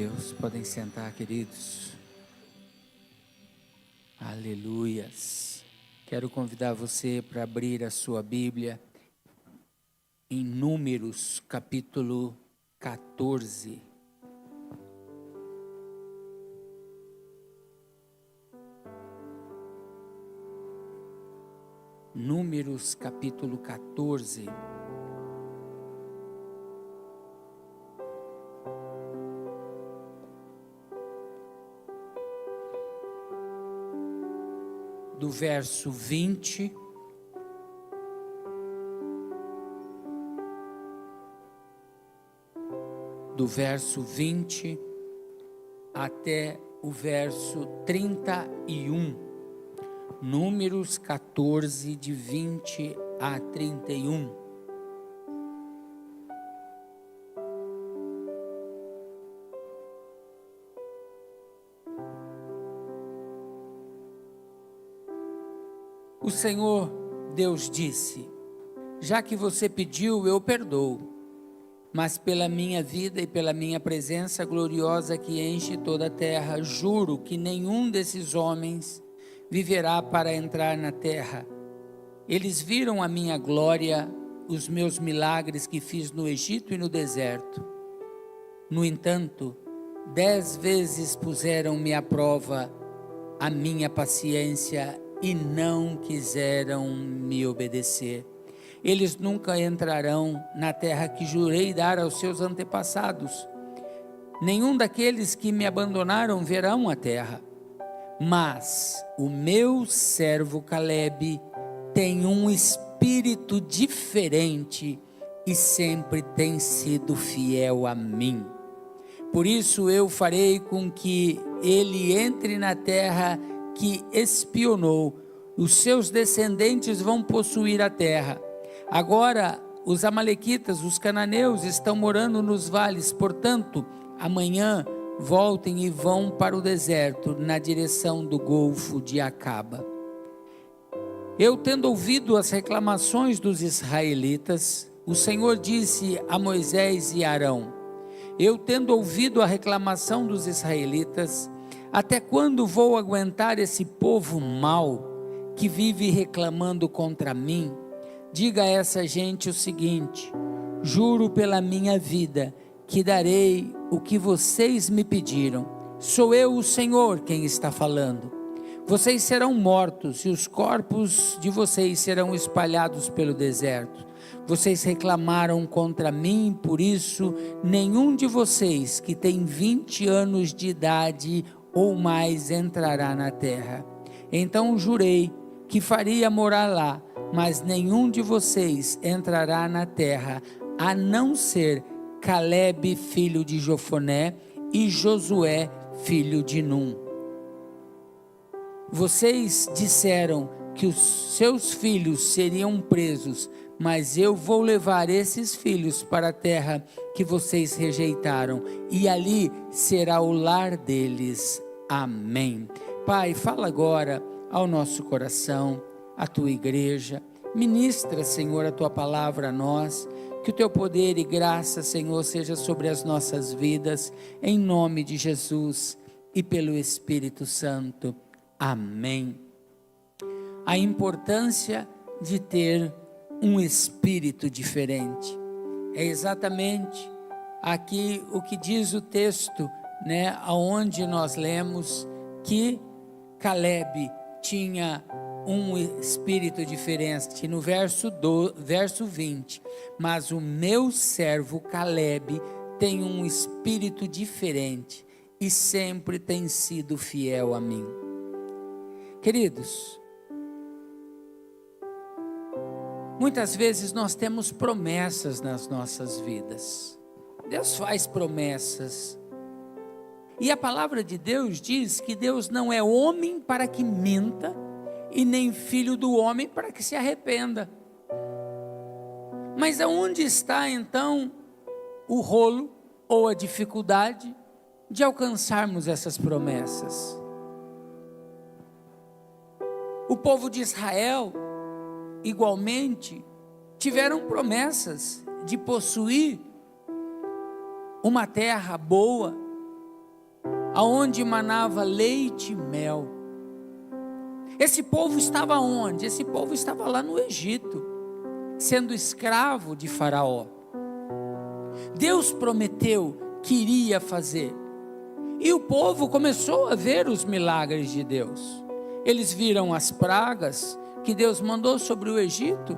Deus. Podem sentar, queridos. Aleluias. Quero convidar você para abrir a sua Bíblia em Números, capítulo 14. Números, capítulo 14. Do verso 20 até o verso 31. Números 14, de 20 a 31. O Senhor Deus disse: já que você pediu, eu perdoo, mas pela minha vida e pela minha presença gloriosa que enche toda a terra, juro que nenhum desses homens viverá para entrar na terra. Eles viram a minha glória, os meus milagres que fiz no Egito e no deserto. No entanto, 10 vezes puseram-me à prova a minha paciência e não quiseram me obedecer. Eles nunca entrarão na terra que jurei dar aos seus antepassados. Nenhum daqueles que me abandonaram verão a terra. Mas o meu servo Caleb tem um espírito diferente e sempre tem sido fiel a mim. Por isso eu farei com que ele entre na terra que espionou. Os seus descendentes vão possuir a terra. Agora os amalequitas, os cananeus, estão morando nos vales. Portanto, amanhã voltem e vão para o deserto, na direção do Golfo de Acaba. Eu, tendo ouvido as reclamações dos israelitas, o Senhor disse a Moisés e Arão: eu, tendo ouvido a reclamação dos israelitas, até quando vou aguentar esse povo mau que vive reclamando contra mim? Diga a essa gente o seguinte: juro pela minha vida que darei o que vocês me pediram. Sou eu, o Senhor, quem está falando. Vocês serão mortos e os corpos de vocês serão espalhados pelo deserto. Vocês reclamaram contra mim, por isso nenhum de vocês que tem 20 anos de idade ou mais entrará na terra. Então jurei que faria morar lá, mas nenhum de vocês entrará na terra, a não ser Caleb, filho de Jofoné, e Josué, filho de Num. Vocês disseram que os seus filhos seriam presos, mas eu vou levar esses filhos para a terra que vocês rejeitaram, e ali será o lar deles. Amém. Pai, fala agora ao nosso coração, à tua igreja. Ministra, Senhor, a tua palavra a nós. Que o teu poder e graça, Senhor, seja sobre as nossas vidas, em nome de Jesus e pelo Espírito Santo. Amém. A importância de ter um espírito diferente. É exatamente aqui o que diz o texto, aonde nós lemos que Caleb tinha um espírito diferente, no verso 20, mas o meu servo Caleb tem um espírito diferente e sempre tem sido fiel a mim. Queridos, muitas vezes nós temos promessas nas nossas vidas. Deus faz promessas. E a palavra de Deus diz que Deus não é homem para que minta, e nem filho do homem para que se arrependa. Mas aonde está então o rolo ou a dificuldade de alcançarmos essas promessas? O povo de Israel, igualmente, tiveram promessas de possuir uma terra boa, aonde manava leite e mel. Esse povo estava onde? Esse povo estava lá no Egito, sendo escravo de Faraó. Deus prometeu que iria fazer, e o povo começou a ver os milagres de Deus. Eles viram as pragas que Deus mandou sobre o Egito,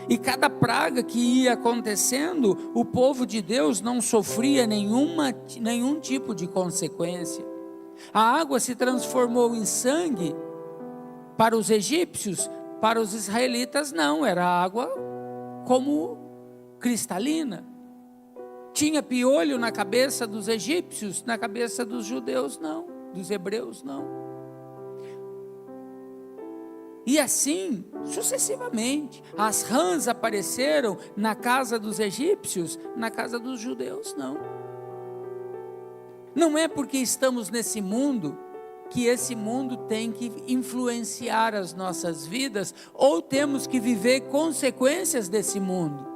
e cada praga que ia acontecendo, o povo de Deus não sofria nenhum tipo de consequência. A água se transformou em sangue para os egípcios, para os israelitas não, era água como cristalina. Tinha piolho na cabeça dos egípcios, na cabeça dos judeus não, dos hebreus não. E assim, sucessivamente, as rãs apareceram na casa dos egípcios, na casa dos judeus não. Não é porque estamos nesse mundo, que esse mundo tem que influenciar as nossas vidas, ou temos que viver consequências desse mundo,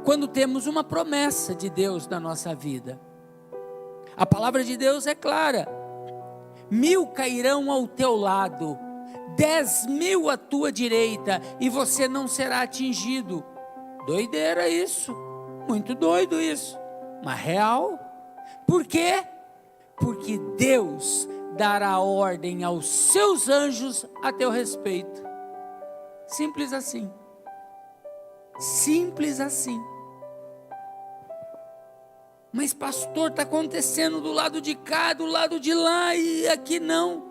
quando temos uma promessa de Deus na nossa vida. A palavra de Deus é clara: 1000 cairão ao teu lado, 10.000 à tua direita, e você não será atingido. Doideira isso, muito doido isso, mas real. Por quê? Porque Deus dará ordem aos seus anjos a teu respeito. Simples assim. Simples assim. Mas pastor, está acontecendo do lado de cá, do lado de lá, e aqui não.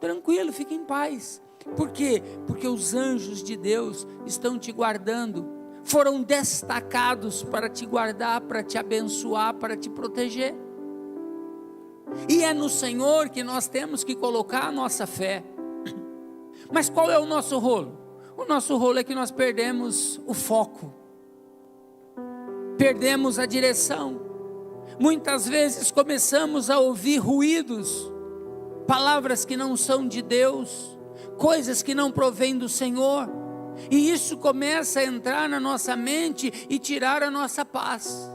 Tranquilo, fique em paz. Por quê? Porque os anjos de Deus estão te guardando, foram destacados para te guardar, para te abençoar, para te proteger. E é no Senhor que nós temos que colocar a nossa fé. Mas qual é o nosso rolo? O nosso rolo é que nós perdemos o foco, perdemos a direção. Muitas vezes começamos a ouvir ruídos, palavras que não são de Deus, coisas que não provêm do Senhor, e isso começa a entrar na nossa mente e tirar a nossa paz.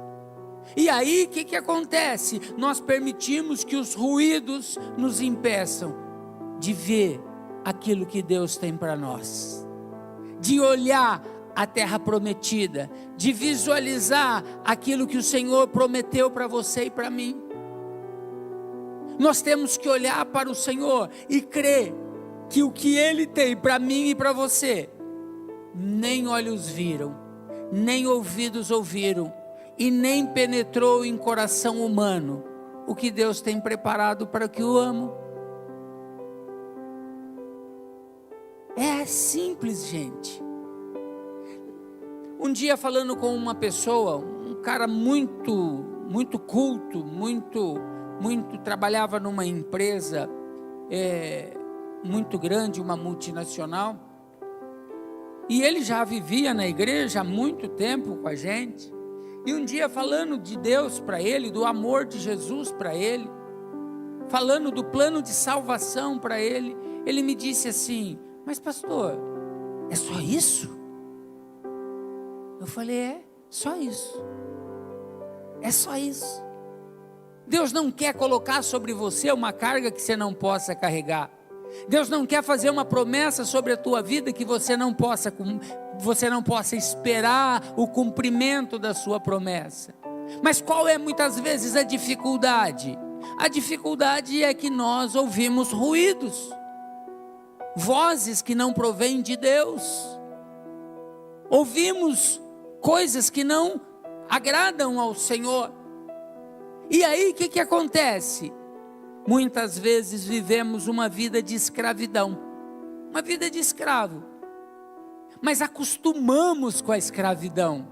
E aí o que acontece? Nós permitimos que os ruídos nos impeçam de ver aquilo que Deus tem para nós, de olhar a terra prometida, de visualizar aquilo que o Senhor prometeu para você e para mim. Nós temos que olhar para o Senhor e crer que o que Ele tem para mim e para você, nem olhos viram, nem ouvidos ouviram, e nem penetrou em coração humano o que Deus tem preparado para que o amo. É simples, gente. Um dia falando com uma pessoa, um cara muito culto, muito trabalhava numa empresa muito grande, uma multinacional, e ele já vivia na igreja há muito tempo com a gente. E um dia falando de Deus para ele, do amor de Jesus para ele, falando do plano de salvação para ele, ele me disse assim: mas pastor, é só isso? Eu falei: é, só isso. É só isso. Deus não quer colocar sobre você uma carga que você não possa carregar. Deus não quer fazer uma promessa sobre a tua vida que você não possa esperar o cumprimento da sua promessa. Mas qual é muitas vezes a dificuldade? A dificuldade é que nós ouvimos ruídos, vozes que não provêm de Deus, ouvimos coisas que não agradam ao Senhor. E aí o que acontece? Muitas vezes vivemos uma vida de escravidão, uma vida de escravo, mas acostumamos com a escravidão.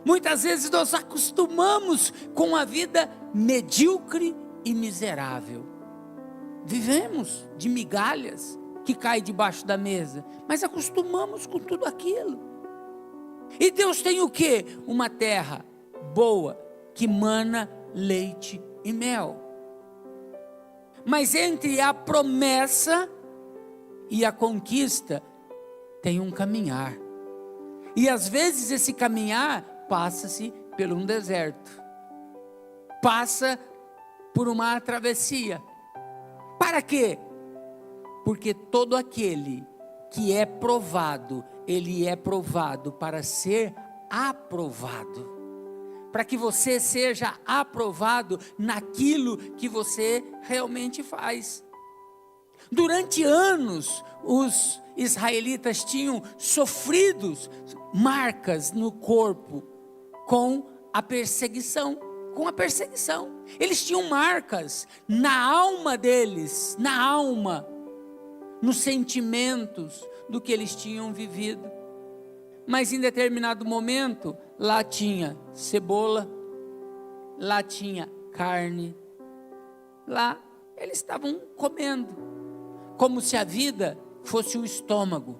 Muitas vezes nós acostumamos com a vida medíocre e miserável. Vivemos de migalhas que caem debaixo da mesa, mas acostumamos com tudo aquilo. E Deus tem o quê? Uma terra boa, que mana leite e mel. Mas entre a promessa e a conquista tem um caminhar. E às vezes esse caminhar passa-se por um deserto, passa por uma travessia. Para quê? Porque todo aquele que é provado, ele é provado para ser aprovado. Para que você seja aprovado naquilo que você realmente faz. Durante anos, os israelitas tinham sofrido marcas no corpo com a perseguição. Eles tinham marcas na alma deles, na alma, nos sentimentos do que eles tinham vivido. Mas em determinado momento, lá tinha cebola, lá tinha carne, lá eles estavam comendo, como se a vida fosse o estômago.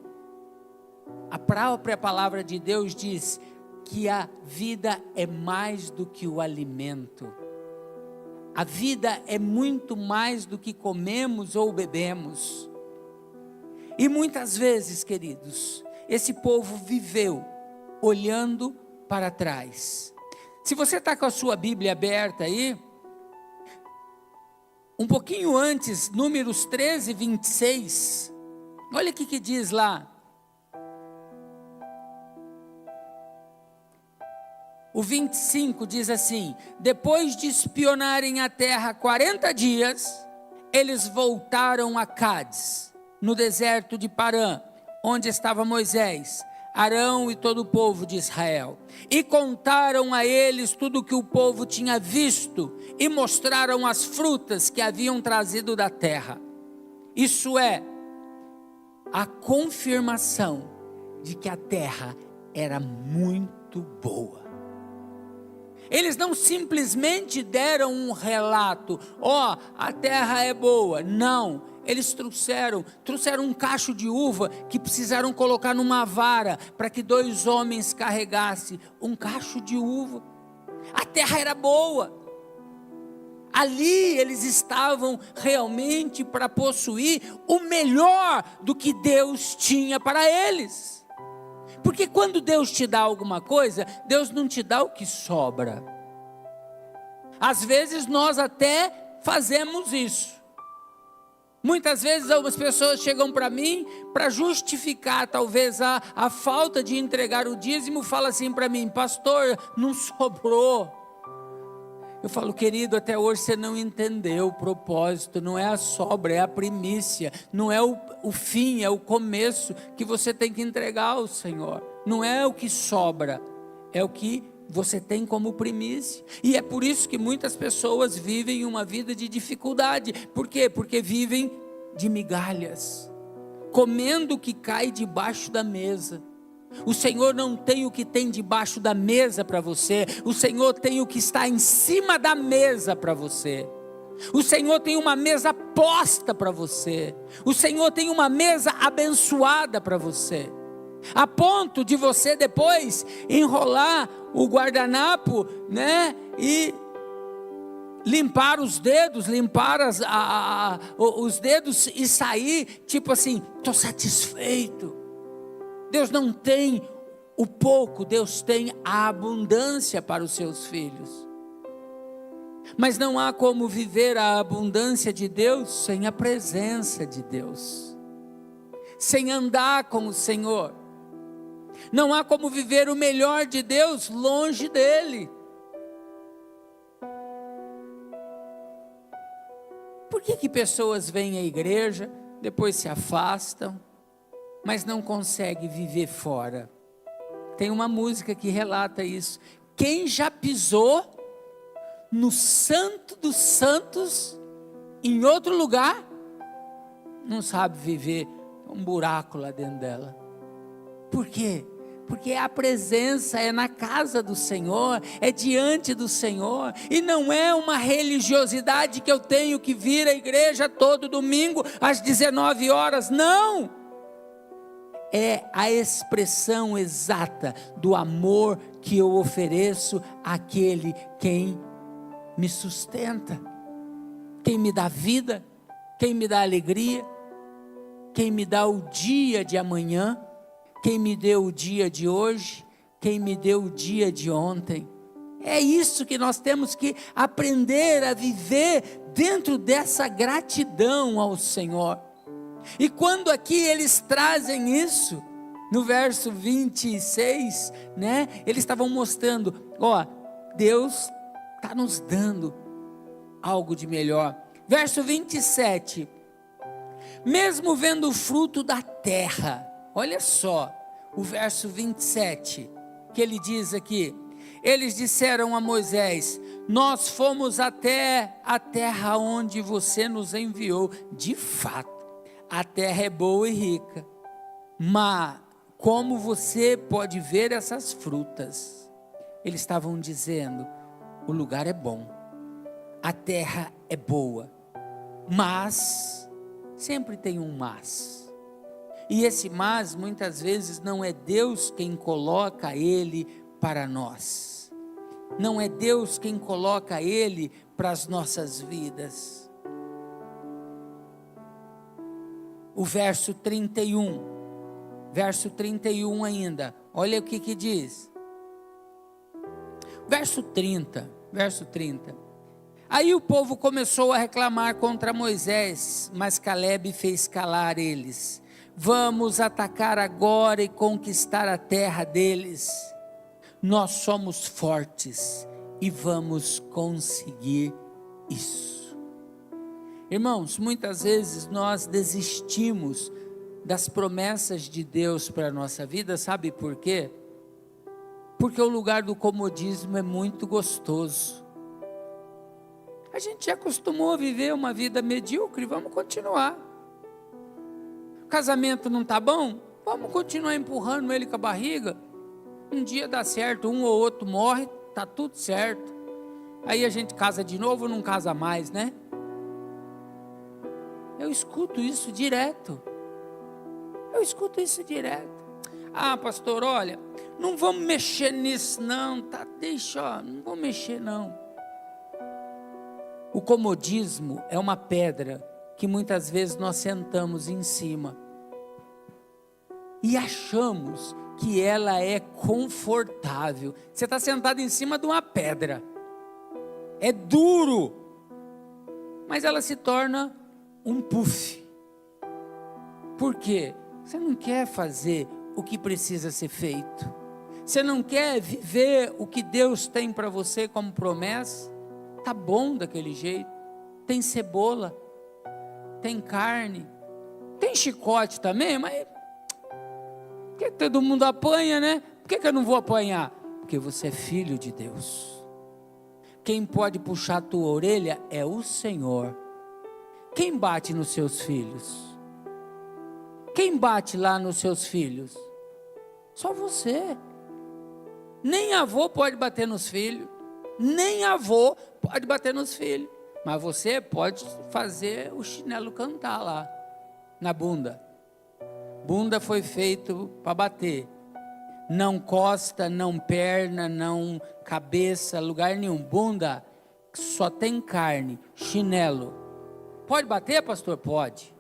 A própria palavra de Deus diz que a vida é mais do que o alimento. A vida é muito mais do que comemos ou bebemos. E muitas vezes, queridos, esse povo viveu olhando para trás. Se você está com a sua Bíblia aberta aí, um pouquinho antes, Números 13, 26, olha o que diz lá. O 25 diz assim: depois de espionarem a terra 40 dias, eles voltaram a Cádiz, no deserto de Parã, onde estava Moisés, Arão e todo o povo de Israel, e contaram a eles tudo o que o povo tinha visto, e mostraram as frutas que haviam trazido da terra. Isso é a confirmação de que a terra era muito boa. Eles não simplesmente deram um relato, a terra é boa. Não, eles trouxeram um cacho de uva que precisaram colocar numa vara para que 2 homens carregassem um cacho de uva. A terra era boa. Ali eles estavam realmente para possuir o melhor do que Deus tinha para eles. Porque quando Deus te dá alguma coisa, Deus não te dá o que sobra. Às vezes nós até fazemos isso. Muitas vezes algumas pessoas chegam para mim para justificar talvez a falta de entregar o dízimo, fala assim para mim: pastor, não sobrou. Eu falo: querido, até hoje você não entendeu o propósito. Não é a sobra, é a primícia. Não é o fim, é o começo que você tem que entregar ao Senhor. Não é o que sobra, é o que você tem como primícia. E é por isso que muitas pessoas vivem uma vida de dificuldade. Por quê? Porque vivem de migalhas, comendo o que cai debaixo da mesa. O Senhor não tem o que tem debaixo da mesa para você. O Senhor tem o que está em cima da mesa para você. O Senhor tem uma mesa posta para você. O Senhor tem uma mesa abençoada para você, a ponto de você depois enrolar o guardanapo, e limpar os dedos, os dedos e sair tipo assim: estou satisfeito. Deus não tem o pouco, Deus tem a abundância para os seus filhos. Mas não há como viver a abundância de Deus sem a presença de Deus, sem andar com o Senhor. Não há como viver o melhor de Deus longe dEle. Por que pessoas vêm à igreja, depois se afastam, mas não conseguem viver fora? Tem uma música que relata isso. Quem já pisou no Santo dos Santos, em outro lugar, não sabe viver um buraco lá dentro dela. Por quê? Porque a presença é na casa do Senhor, é diante do Senhor, e não é uma religiosidade que eu tenho que vir à igreja todo domingo às 19 horas, não! É a expressão exata do amor que eu ofereço àquele quem me sustenta, quem me dá vida, quem me dá alegria, quem me dá o dia de amanhã, quem me deu o dia de hoje, quem me deu o dia de ontem. É isso que nós temos que aprender a viver dentro dessa gratidão ao Senhor. E quando aqui eles trazem isso, no verso 26, né? Eles estavam mostrando, ó, Deus está nos dando algo de melhor. Verso 27, mesmo vendo o fruto da terra, olha só, o verso 27, que ele diz aqui, eles disseram a Moisés, nós fomos até a terra onde você nos enviou. De fato, a terra é boa e rica, mas como você pode ver essas frutas? Eles estavam dizendo, o lugar é bom, a terra é boa, mas, sempre tem um mas, e esse mas muitas vezes não é Deus quem coloca ele para nós, não é Deus quem coloca ele para as nossas vidas. O verso 31 ainda, olha o que diz, verso 30, aí o povo começou a reclamar contra Moisés, mas Calebe fez calar eles, vamos atacar agora e conquistar a terra deles, nós somos fortes e vamos conseguir isso. Irmãos, muitas vezes nós desistimos das promessas de Deus para a nossa vida, sabe por quê? Porque o lugar do comodismo é muito gostoso. A gente já acostumou a viver uma vida medíocre, vamos continuar. O casamento não está bom? Vamos continuar empurrando ele com a barriga. Um dia dá certo, um ou outro morre, está tudo certo. Aí a gente casa de novo ou não casa mais, né? Eu escuto isso direto. Ah, pastor, olha, não vamos mexer nisso não, tá? Deixa, não vamos mexer não. O comodismo é uma pedra que muitas vezes nós sentamos em cima e achamos que ela é confortável. Você está sentado em cima de uma pedra, é duro, mas ela se torna um puff. Por quê? Você não quer fazer o que precisa ser feito, você não quer viver o que Deus tem para você como promessa. Tá bom daquele jeito, tem cebola, tem carne, tem chicote também, mas porque todo mundo apanha, né? Por que eu não vou apanhar? Porque você é filho de Deus. Quem pode puxar a tua orelha é o Senhor. Quem bate nos seus filhos? Quem bate lá nos seus filhos? Só você. Nem avô pode bater nos filhos. Nem avô pode bater nos filhos. Mas você pode fazer o chinelo cantar lá, na bunda. Bunda foi feito para bater. Não costa, não perna, não cabeça, lugar nenhum. Bunda só tem carne, chinelo. Pode bater, pastor? Pode.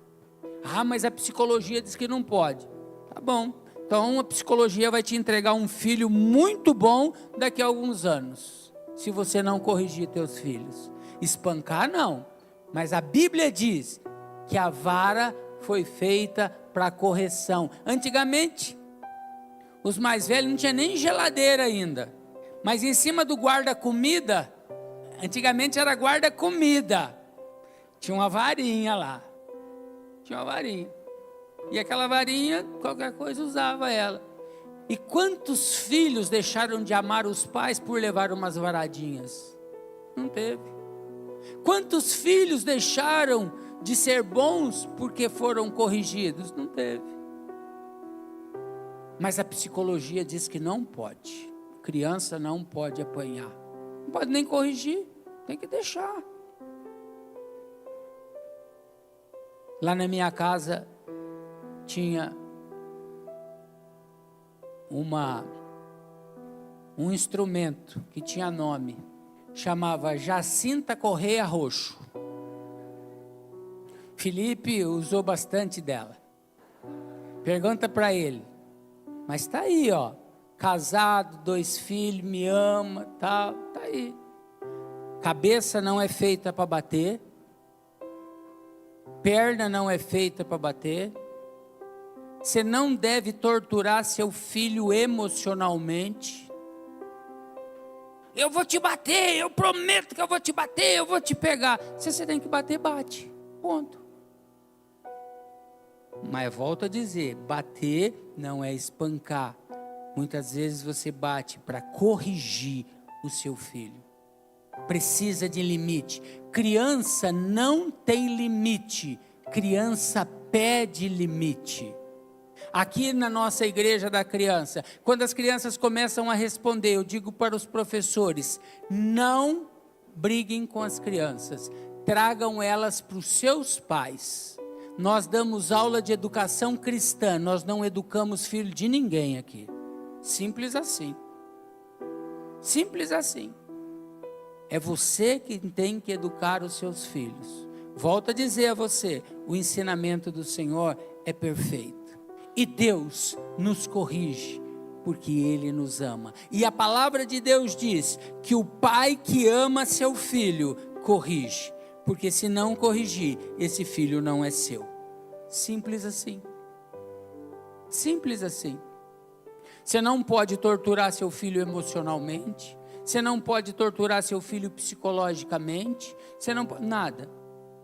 Ah, mas a psicologia diz que não pode. Tá bom. Então a psicologia vai te entregar um filho muito bom daqui a alguns anos, se você não corrigir teus filhos. Espancar não, mas a Bíblia diz que a vara foi feita para correção. Antigamente, os mais velhos não tinham nem geladeira ainda, mas em cima do guarda-comida, antigamente era guarda-comida, tinha uma varinha lá. E aquela varinha, qualquer coisa usava ela. E quantos filhos deixaram de amar os pais por levar umas varadinhas? Não teve. Quantos filhos deixaram de ser bons porque foram corrigidos? Não teve. Mas a psicologia diz que não pode. Criança não pode apanhar. Não pode nem corrigir, tem que deixar. Lá na minha casa tinha um instrumento que tinha nome, chamava Jacinta Correia Roxo. Felipe usou bastante dela. Pergunta para ele, mas está aí, ó, casado, 2 filhos, me ama, tal, tá aí. Cabeça não é feita para bater, perna não é feita para bater. Você não deve torturar seu filho emocionalmente. Eu vou te bater, eu prometo que eu vou te bater, eu vou te pegar. Se você tem que bater, bate, ponto. Mas volto a dizer, bater não é espancar. Muitas vezes você bate para corrigir o seu filho. Precisa de limite. Criança não tem limite. Criança pede limite. Aqui na nossa igreja da criança, quando as crianças começam a responder, eu digo para os professores: não briguem com as crianças, tragam elas para os seus pais. Nós damos aula de educação cristã, nós não educamos filho de ninguém aqui. Simples assim. Simples assim. É você que tem que educar os seus filhos. Volto a dizer a você, o ensinamento do Senhor é perfeito. E Deus nos corrige, porque Ele nos ama. E a palavra de Deus diz que o pai que ama seu filho, corrige. Porque se não corrigir, esse filho não é seu. Simples assim. Simples assim. Você não pode torturar seu filho emocionalmente. Você não pode torturar seu filho psicologicamente. Você não pode, nada.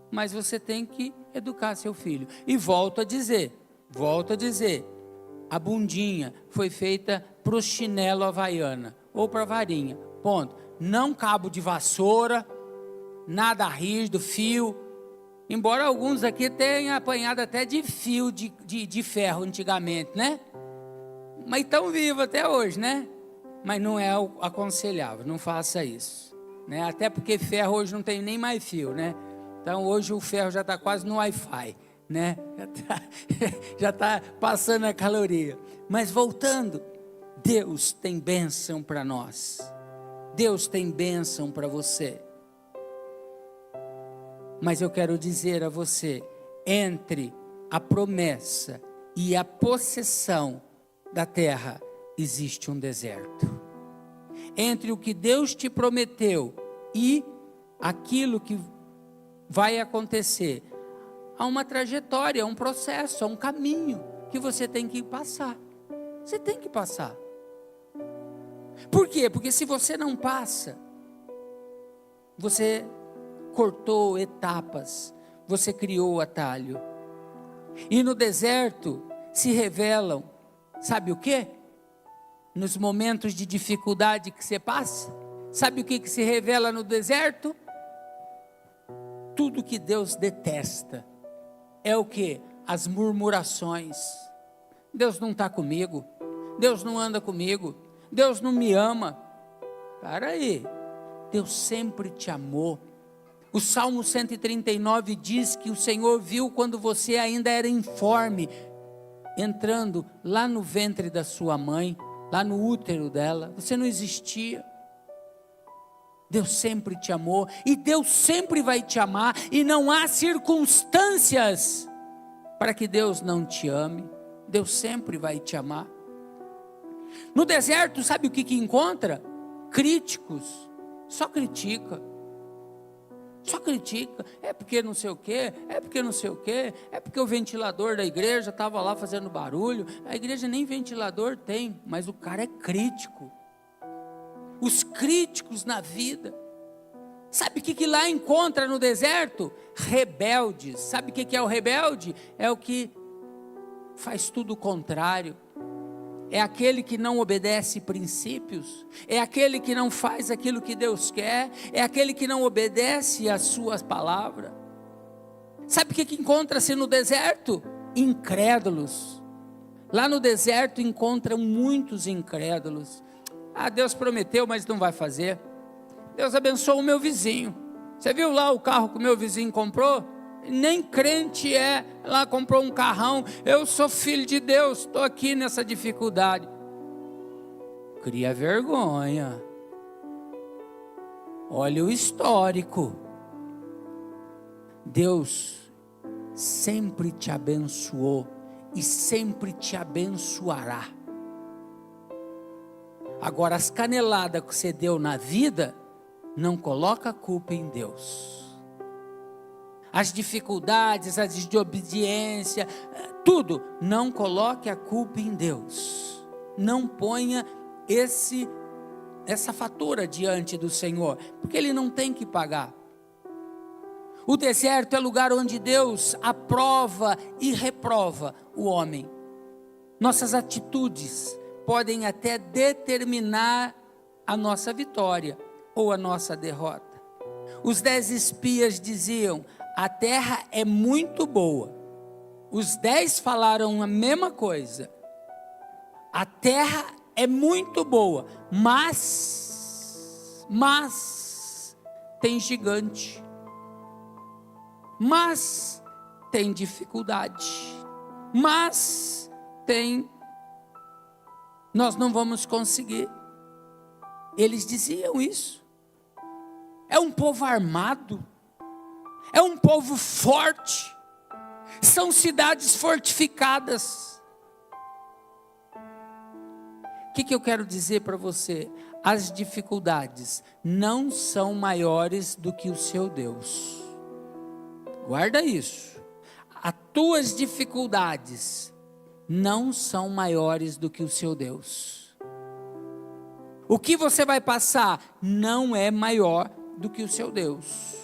Mas você tem que educar seu filho. E volto a dizer, a bundinha foi feita para o chinelo havaiana, ou para a varinha, ponto. Não cabo de vassoura, nada rígido, fio, embora alguns aqui tenham apanhado até de fio de ferro antigamente, né? Mas estão vivos até hoje, né? Mas não é aconselhável, não faça isso, né? Até porque ferro hoje não tem nem mais fio, né? Então hoje o ferro já está quase no Wi-Fi, né? Já está passando a caloria. Mas voltando, Deus tem bênção para nós. Deus tem bênção para você. Mas eu quero dizer a você, entre a promessa e a possessão da terra, existe um deserto. Entre o que Deus te prometeu e aquilo que vai acontecer, há uma trajetória, um processo, um caminho que você tem que passar. Você tem que passar. Por quê? Porque se você não passa, você cortou etapas, você criou atalho. E no deserto se revelam, sabe o quê? Nos momentos de dificuldade que você passa, sabe o que se revela no deserto? Tudo que Deus detesta. É o que? As murmurações. Deus não está comigo, Deus não anda comigo, Deus não me ama. Para aí, Deus sempre te amou. O Salmo 139 diz que o Senhor viu quando você ainda era informe, entrando lá no ventre da sua mãe, lá no útero dela, você não existia. Deus sempre te amou, e Deus sempre vai te amar, e não há circunstâncias para que Deus não te ame. Deus sempre vai te amar. No deserto, sabe o que encontra? Críticos, só critica. Só critica, é porque não sei o quê, é porque não sei o quê, é porque o ventilador da igreja estava lá fazendo barulho. A igreja nem ventilador tem, mas o cara é crítico. Os críticos na vida. Sabe o que lá encontra no deserto? Rebeldes. Sabe o que é o rebelde? É o que faz tudo o contrário. É aquele que não obedece princípios, é aquele que não faz aquilo que Deus quer, é aquele que não obedece às suas palavras. Sabe o que encontra-se no deserto? Incrédulos. Lá no deserto encontram muitos incrédulos. Ah, Deus prometeu, mas não vai fazer. Deus abençoou o meu vizinho. Você viu lá o carro que o meu vizinho comprou? Nem crente é, lá comprou um carrão. Eu sou filho de Deus, estou aqui nessa dificuldade. Cria vergonha. Olha o histórico. Deus sempre te abençoou e sempre te abençoará. Agora, as caneladas que você deu na vida, não coloca a culpa em Deus. As dificuldades, a desobediência, tudo, não coloque a culpa em Deus. Não ponha essa fatura diante do Senhor, porque Ele não tem que pagar. O deserto é lugar onde Deus aprova e reprova o homem. Nossas atitudes podem até determinar a nossa vitória ou a nossa derrota. Os 10 espias diziam: a terra é muito boa. Os 10 falaram a mesma coisa. A terra é muito boa, mas tem gigante, mas tem dificuldade, nós não vamos conseguir. Eles diziam isso. É um povo armado, é um povo forte, são cidades fortificadas. O que eu quero dizer para você? As dificuldades não são maiores do que o seu Deus. Guarda isso. As tuas dificuldades não são maiores do que o seu Deus. O que você vai passar não é maior do que o seu Deus.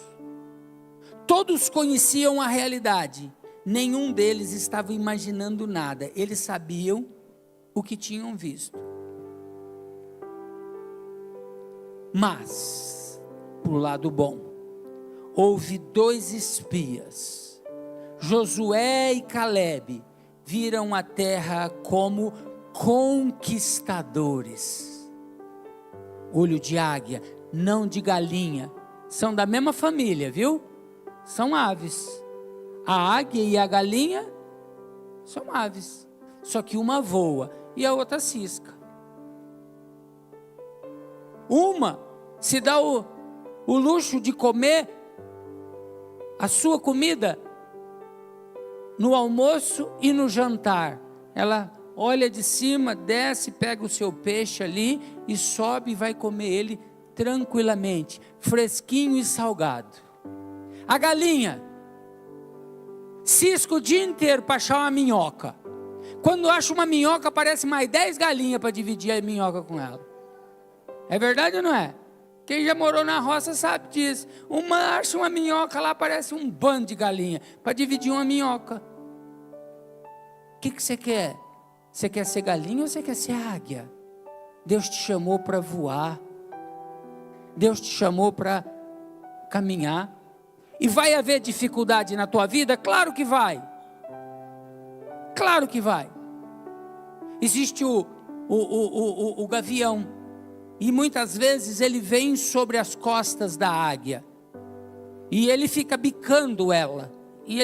Todos conheciam a realidade, nenhum deles estava imaginando nada, eles sabiam o que tinham visto. Mas, por lado bom, houve 2 espias, Josué e Calebe, viram a terra como conquistadores. Olho de águia, não de galinha, são da mesma família, viu? São aves. A águia e a galinha são aves, só que uma voa e a outra cisca. Uma se dá o luxo de comer a sua comida no almoço e no jantar. Ela olha de cima, desce, pega o seu peixe ali e sobe e vai comer ele tranquilamente, fresquinho e salgado. A galinha cisca o dia inteiro para achar uma minhoca. Quando acha uma minhoca, aparece mais 10 galinhas para dividir a minhoca com ela. É verdade ou não é? Quem já morou na roça sabe disso. Uma acha uma minhoca, lá aparece um bando de galinha para dividir uma minhoca. O que você quer? Você quer ser galinha ou você quer ser águia? Deus te chamou para voar. Deus te chamou para caminhar. E vai haver dificuldade na tua vida? Claro que vai. Claro que vai. Existe o gavião. E muitas vezes ele vem sobre as costas da águia. E ele fica bicando ela. E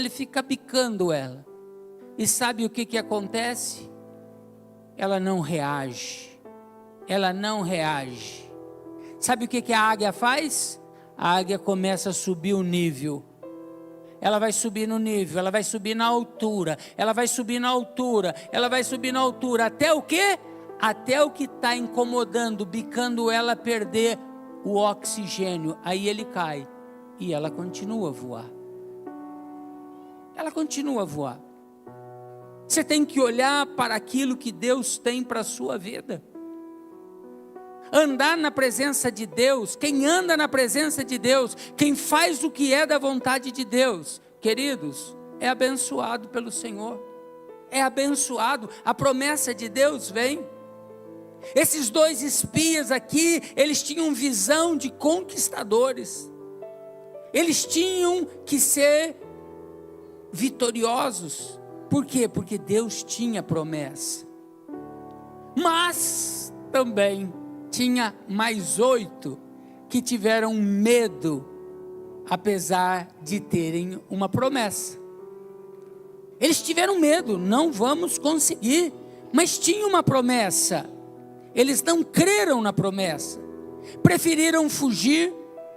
sabe o que acontece? Ela não reage. Sabe o que a águia faz? A águia começa a subir o nível. Ela vai subir no nível, ela vai subir na altura, até o quê? Até o que está incomodando, bicando ela perder o oxigênio. Aí ele cai e ela continua a voar. Você tem que olhar para aquilo que Deus tem para a sua vida. Andar na presença de Deus, quem anda na presença de Deus, quem faz o que é da vontade de Deus, queridos, é abençoado pelo Senhor. É abençoado, a promessa de Deus vem. Esses 2 espias aqui, eles tinham visão de conquistadores. Eles tinham que ser vitoriosos. Por quê? Porque Deus tinha promessa. Mas também tinha mais 8 que tiveram medo, apesar de terem uma promessa. Eles tiveram medo, não vamos conseguir, mas tinha uma promessa. Eles não creram na promessa, preferiram fugir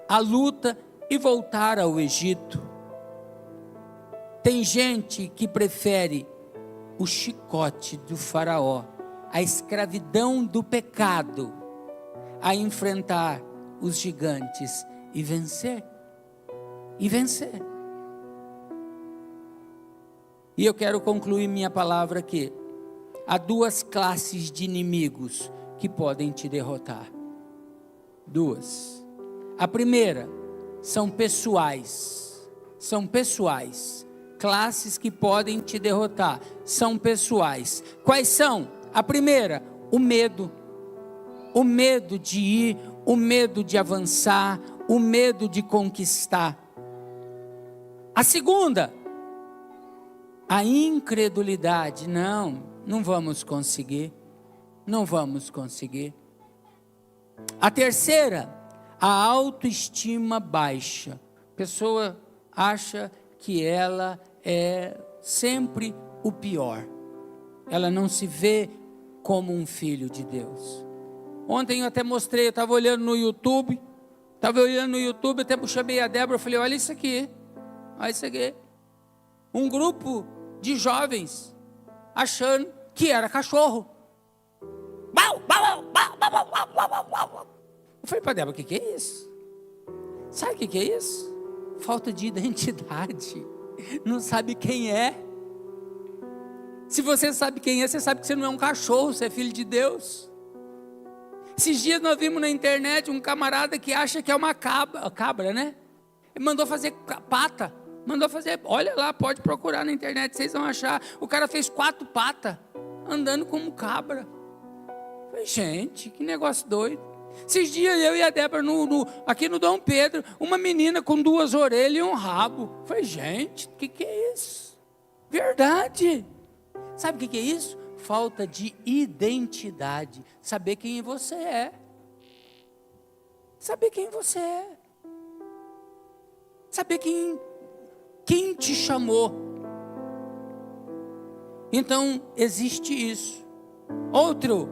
à luta e voltar ao Egito. Tem gente que prefere o chicote do faraó, a escravidão do pecado, a enfrentar os gigantes e vencer. E vencer. E eu quero concluir minha palavra aqui. Há duas classes de inimigos que podem te derrotar. Duas. A primeira são pessoais. São pessoais. Classes que podem te derrotar. São pessoais. Quais são? A primeira, o medo. O medo de ir, o medo de avançar, o medo de conquistar. A segunda, a incredulidade. Não vamos conseguir. Não vamos conseguir. A terceira, a autoestima baixa. A pessoa acha que ela é sempre o pior. Ela não se vê como um filho de Deus. Ontem eu até mostrei, eu estava olhando no YouTube, até chamei a Débora, eu falei, olha isso aqui. Olha isso aqui. Um grupo de jovens achando que era cachorro. Eu falei para a Débora, o que é isso? Sabe o que é isso? Falta de identidade. Não sabe quem é. Se você sabe quem é, você sabe que você não é um cachorro, você é filho de Deus. Esses dias nós vimos na internet um camarada que acha que é uma cabra, né? Ele mandou fazer pata. Olha lá, pode procurar na internet, vocês vão achar. O cara fez 4 patas, andando como cabra. Falei, gente, que negócio doido. Esses dias eu e a Débora, aqui no Dom Pedro, uma menina com 2 orelhas e um rabo. Falei, gente, o que é isso? Verdade. Sabe o que é isso? Falta de identidade. Saber quem você é. Saber quem você é. Saber quem te chamou. Então, existe isso. Outro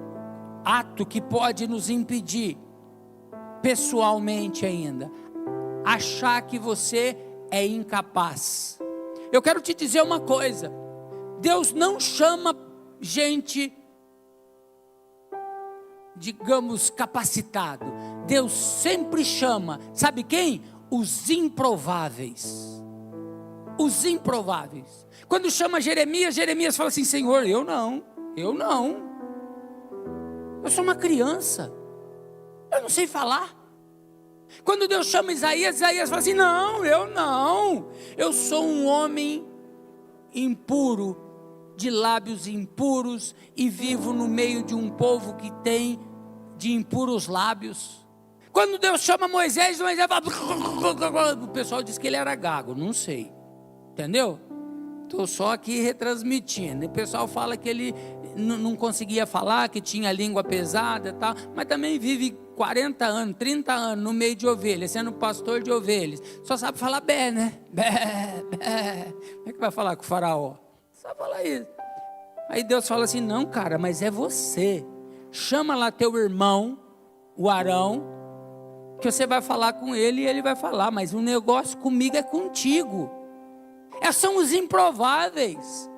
ato que pode nos impedir, pessoalmente ainda, achar que você é incapaz. Eu quero te dizer uma coisa. Deus não chama gente, digamos, capacitado. Deus sempre chama, sabe quem? Os improváveis. Os improváveis. Quando chama Jeremias fala assim, Senhor, eu não. Eu sou uma criança. Eu não sei falar. Quando Deus chama Isaías fala assim, não. Eu sou um homem impuro, de lábios impuros, e vivo no meio de um povo que tem de impuros lábios. Quando Deus chama Moisés fala, o pessoal diz que ele era gago, não sei, entendeu? Estou só aqui retransmitindo. O pessoal fala que ele não conseguia falar, que tinha língua pesada e tal, mas também vive 40 anos, 30 anos no meio de ovelhas, sendo pastor de ovelhas, só sabe falar bé, né? Bé. Como é que vai falar com o faraó? Só falar isso. Aí Deus fala assim, não cara, mas é você, chama lá teu irmão, o Arão, que você vai falar com ele e ele vai falar, mas o negócio comigo é contigo. São os improváveis.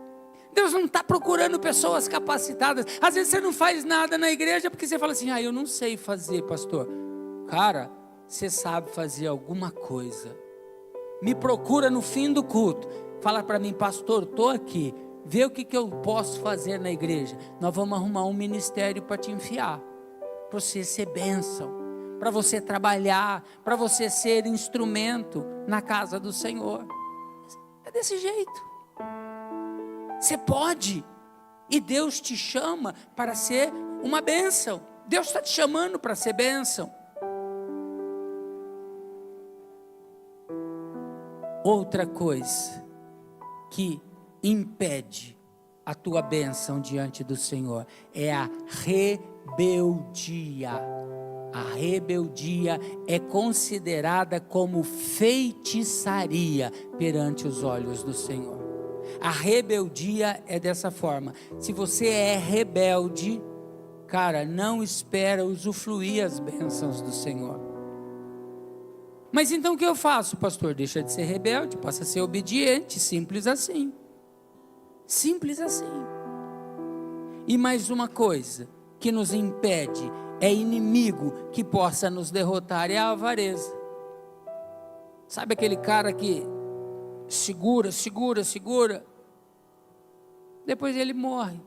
Deus não está procurando pessoas capacitadas. Às vezes você não faz nada na igreja porque você fala assim, eu não sei fazer, pastor. Cara, você sabe fazer alguma coisa. Me procura no fim do culto. Fala para mim, pastor, estou aqui. Vê o que eu posso fazer na igreja. Nós vamos arrumar um ministério para te enfiar. Para você ser bênção. Para você trabalhar. Para você ser instrumento na casa do Senhor. É desse jeito. Você pode. E Deus te chama para ser uma bênção. Deus está te chamando para ser bênção. Outra coisa que impede a tua bênção diante do Senhor é a rebeldia. A rebeldia é considerada como feitiçaria perante os olhos do Senhor. A rebeldia é dessa forma. Se você é rebelde, cara, não espera usufruir as bênçãos do Senhor. Mas então o que eu faço, pastor? Deixa de ser rebelde, passa a ser obediente, simples assim. Simples assim. E mais uma coisa que nos impede é inimigo que possa nos derrotar, é a avareza. Sabe aquele cara que segura, depois ele morre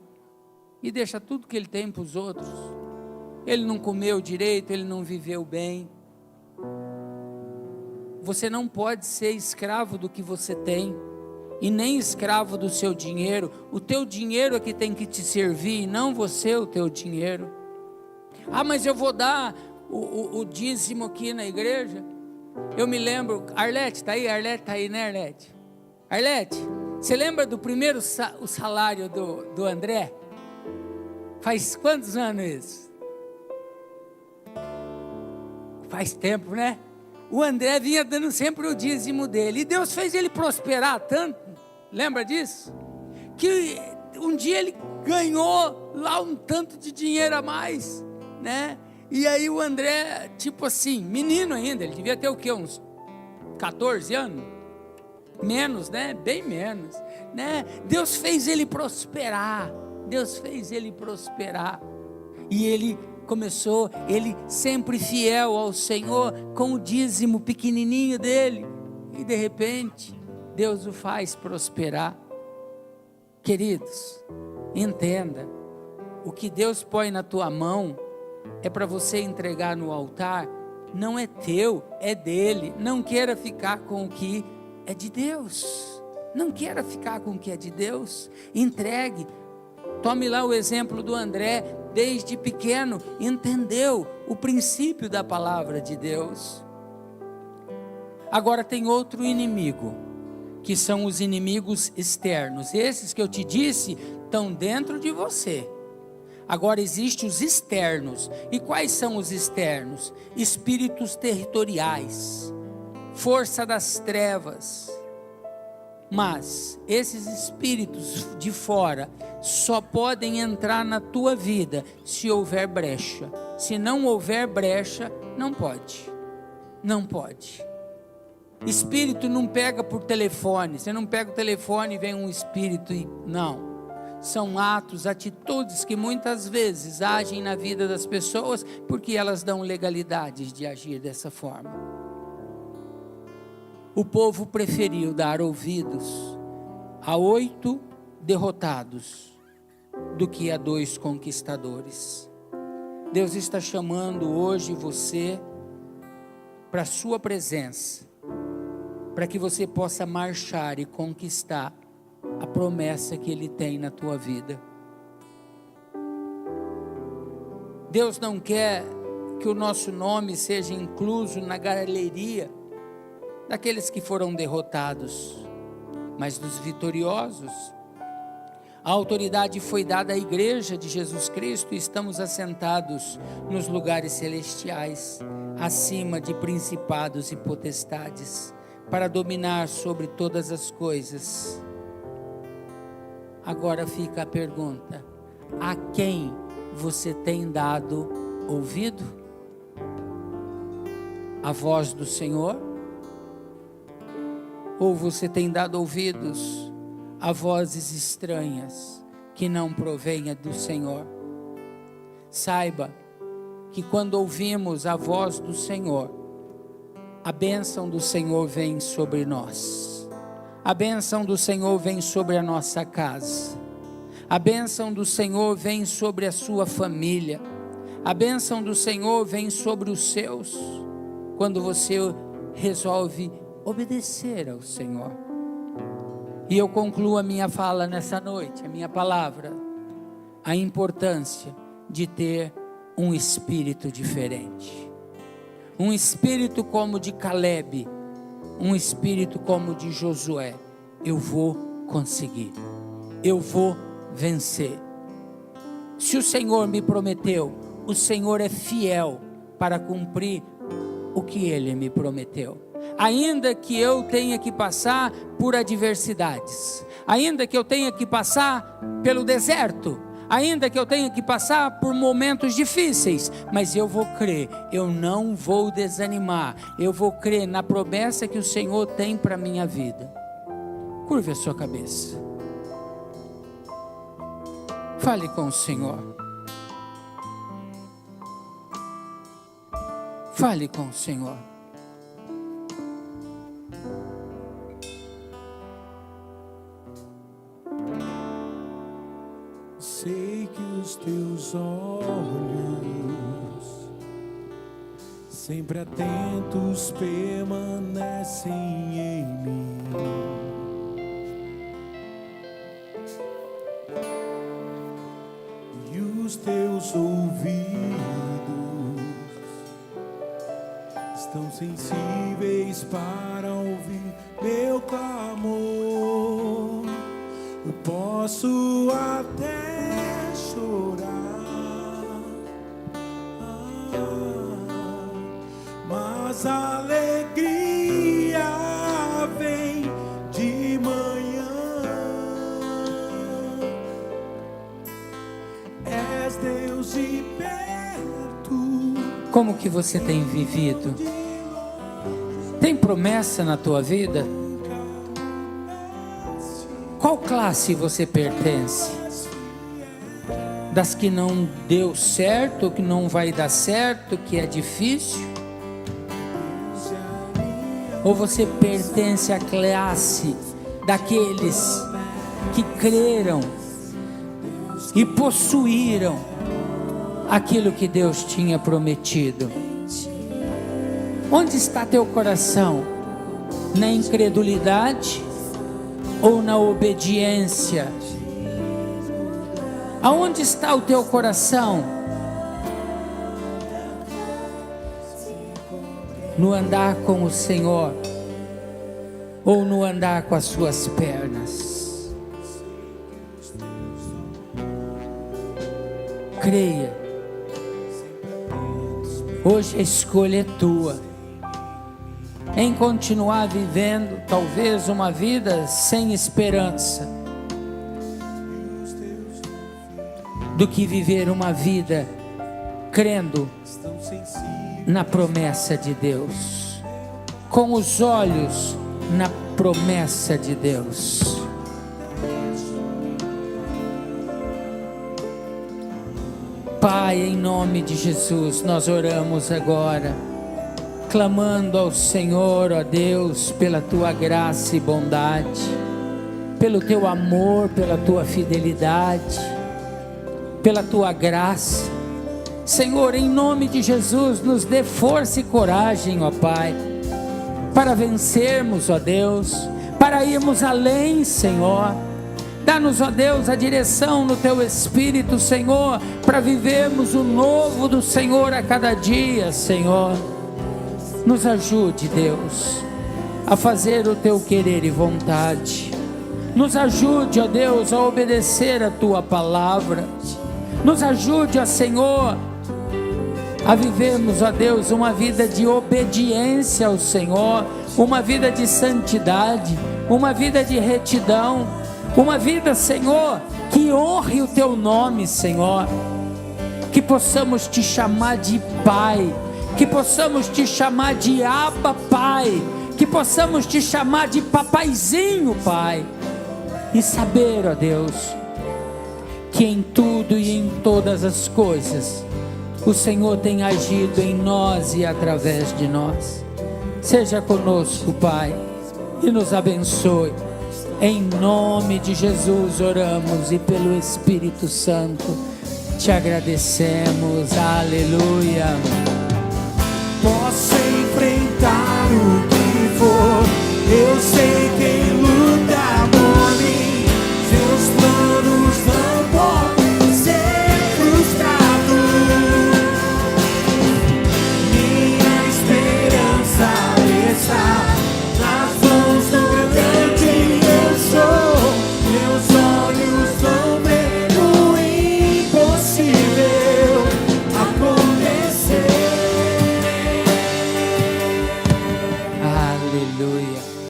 e deixa tudo que ele tem para os outros. Ele não comeu direito, ele não viveu bem. Você não pode ser escravo do que você tem, e nem escravo do seu dinheiro. O teu dinheiro é que tem que te servir, e não você o teu dinheiro. Ah, mas eu vou dar o dízimo aqui na igreja. Eu me lembro, Arlete está aí, né, Arlete? Arlete, você lembra do primeiro o salário do André? Faz quantos anos isso? Faz tempo, né? O André vinha dando sempre o dízimo dele, e Deus fez ele prosperar tanto, lembra disso? Que um dia ele ganhou lá um tanto de dinheiro a mais, né? E aí o André, tipo assim, menino ainda, ele devia ter o quê? Uns 14 anos? Menos, né? Bem menos, né? Deus fez ele prosperar, e ele começou, ele sempre fiel ao Senhor, com o dízimo pequenininho dele, e de repente, Deus o faz prosperar. Queridos, entenda, o que Deus põe na tua mão, é para você entregar no altar, não é teu, é dele. Não queira ficar com o que é de Deus, entregue. Tome lá o exemplo do André, desde pequeno, entendeu o princípio da palavra de Deus. Agora tem outro inimigo, que são os inimigos externos. Esses que eu te disse, estão dentro de você. Agora existem os externos. E quais são os externos? Espíritos territoriais, força das trevas. Mas esses espíritos de fora só podem entrar na tua vida se houver brecha. Se não houver brecha, não pode. Espírito não pega por telefone. Você não pega o telefone e vem um espírito e não. São atos, atitudes que muitas vezes agem na vida das pessoas, porque elas dão legalidade de agir dessa forma. O povo preferiu dar ouvidos a 8 derrotados do que a 2 conquistadores. Deus está chamando hoje você para a sua presença, para que você possa marchar e conquistar a promessa que Ele tem na tua vida. Deus não quer que o nosso nome seja incluso na galeria daqueles que foram derrotados, mas dos vitoriosos. A autoridade foi dada à igreja de Jesus Cristo, e estamos assentados nos lugares celestiais, acima de principados e potestades, para dominar sobre todas as coisas. Agora fica a pergunta: a quem você tem dado ouvido? A voz do Senhor? Ou você tem dado ouvidos a vozes estranhas que não provenham do Senhor? Saiba que quando ouvimos a voz do Senhor, a bênção do Senhor vem sobre nós. A bênção do Senhor vem sobre a nossa casa. A bênção do Senhor vem sobre a sua família. A bênção do Senhor vem sobre os seus, quando você resolve obedecer ao Senhor. E eu concluo a minha fala nessa noite, a minha palavra, a importância de ter um espírito diferente. Um espírito como o de Caleb, um espírito como o de Josué. Eu vou conseguir, eu vou vencer. Se o Senhor me prometeu, o Senhor é fiel para cumprir o que Ele me prometeu. Ainda que eu tenha que passar por adversidades, ainda que eu tenha que passar pelo deserto, ainda que eu tenha que passar por momentos difíceis, mas eu vou crer, eu não vou desanimar, eu vou crer na promessa que o Senhor tem para a minha vida. Curve a sua cabeça, fale com o Senhor. Fale com o Senhor. Sei que os teus olhos, sempre atentos, permanecem em mim. E os teus ouvidos estão sensíveis para ouvir meu clamor. Eu posso até chorar, mas a alegria vem de manhã. És Deus de perto. Como que você tem vivido? Tem promessa na tua vida? Qual classe você pertence? Das que não deu certo, que não vai dar certo, que é difícil? Ou você pertence à classe daqueles que creram e possuíram aquilo que Deus tinha prometido? Onde está teu coração? Na incredulidade ou na obediência? Aonde está o teu coração? No andar com o Senhor ou no andar com as suas pernas? Creia. Hoje a escolha é tua, em continuar vivendo talvez uma vida sem esperança, do que viver uma vida crendo na promessa de Deus, com os olhos na promessa de Deus. Pai, em nome de Jesus, nós oramos agora, clamando ao Senhor, ó Deus, pela tua graça e bondade, pelo teu amor, pela tua fidelidade, pela tua graça. Senhor, em nome de Jesus, nos dê força e coragem, ó Pai, para vencermos, ó Deus, para irmos além, Senhor. Dá-nos, ó Deus, a direção no teu Espírito, Senhor, para vivermos o novo do Senhor a cada dia, Senhor. Nos ajude, Deus, a fazer o teu querer e vontade. Nos ajude, ó Deus, a obedecer a tua palavra. Nos ajude, ó Senhor, a vivermos, ó Deus, uma vida de obediência ao Senhor, uma vida de santidade, uma vida de retidão, uma vida, Senhor, que honre o teu nome, Senhor. Que possamos te chamar de Pai, que possamos te chamar de Abba, Pai, que possamos te chamar de Papaizinho, Pai, e saber, ó Deus, que em tudo e em todas as coisas o Senhor tem agido em nós e através de nós. Seja conosco, Pai, e nos abençoe. Em nome de Jesus oramos e pelo Espírito Santo te agradecemos. Aleluia.